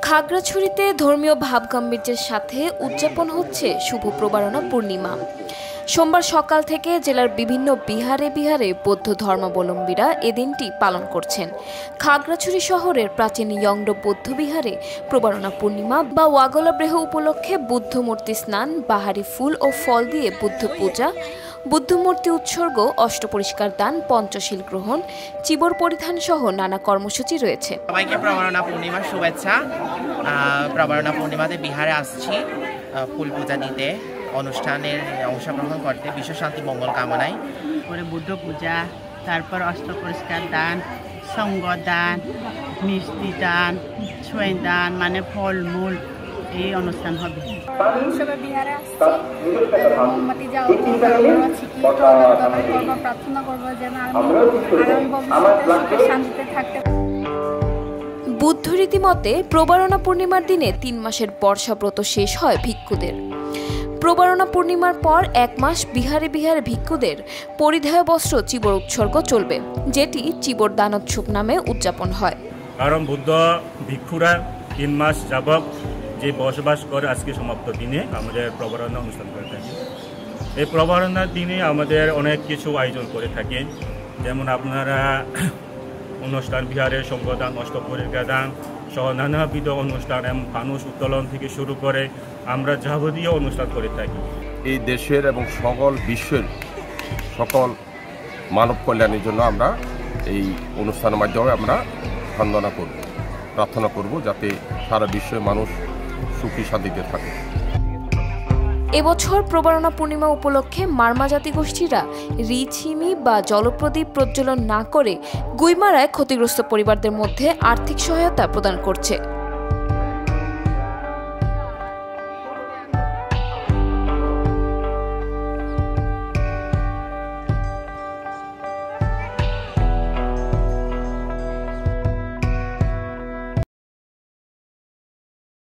খাগড়াছড়িতে ধর্মীয় ভাবগাম্ভীর্যের সাথে উদযাপন হচ্ছে শুভ প্রবারণা পূর্ণিমা। সোমবার সকাল থেকে জেলার বিভিন্ন বিহারে বিহারে বৌদ্ধ ধর্মাবলম্বীরা এ দিনটি পালন করছেন। খাগড়াছড়ি শহরের প্রাচীন ইয়ংডো বৌদ্ধ বিহারে প্রবারণা পূর্ণিমা বা ওয়াগলাব্রেহ উপলক্ষে বুদ্ধ মূর্তি স্নান, বাহারি ফুল ও ফল দিয়ে বুদ্ধ পূজা, বুদ্ধমূর্তি উৎসর্গ, অষ্টপরিষ্কার দান, পঞ্চশীল গ্রহণ, চিবর পরিধান সহ নানা কর্মসূচি রয়েছে। সবাইকে প্রবারণা পূর্ণিমার শুভেচ্ছা। প্রবারণা পূর্ণিমাতে বিহারে আসছি ফুল পূজা দিতে, অনুষ্ঠানের অংশগ্রহণ করতে, বিশ্ব শান্তি মঙ্গল কামনায়। পরে বুদ্ধ পূজা, তারপর অষ্টপরিষ্কার দান, সঙ্গ দান, মিষ্টি দান, ছুঁয়ে দান মানে ফলমূল, এই অনুষ্ঠান হবে। বিহারে আসছি, মোমবাতি জ্বালাবো, প্রার্থনা করবো যেন শান্তিতে থাকতে। বুদ্ধ রীতিমতে প্রবারণা পূর্ণিমার দিনে ৩ মাসের বর্ষাব্রত শেষ হয় ভিক্ষুদের। প্রবারণা পূর্ণিমার পর 1 মাস বিহারে বিহারে ভিক্ষুদের পরিধেয় বস্ত্র চিবর উৎসর্গ চলবে, যেটি চিবর দানোৎসব নামে উদযাপন হয়। কারণ বুদ্ধ ভিক্ষুরা 3 মাস যাবত যে বসবাস করে আজকে সমাপ্ত দিনে আমাদের প্রবারণা অনুষ্ঠান করে থাকি। এই প্রবারণার দিনে আমাদের অনেক কিছু আয়োজন করে থাকি, যেমন আপনারা অনুষ্ঠান বিহারের সঙ্গদান, অষ্টপরিষ্কার দান সহ নানাবিধ অনুষ্ঠান এবং ফানুস উত্তোলন থেকে শুরু করে আমরা যাবতীয় অনুষ্ঠান করে থাকি। এই দেশের এবং সকল বিশ্বের সকল মানব কল্যাণের জন্য আমরা এই অনুষ্ঠানের মাধ্যমে আমরা বন্দনা করব, প্রার্থনা করব যাতে সারা বিশ্বের মানুষ সুখী শান্তিতে থাকে। এবছর প্রবারণা পূর্ণিমা উপলক্ষে মারমা জাতিগোষ্ঠীরা রিছিমি বা জলপ্রদীপ প্রজ্বলন না করে গুইমারায় ক্ষতিগ্রস্ত পরিবারদের মধ্যে আর্থিক সহায়তা প্রদান করছে।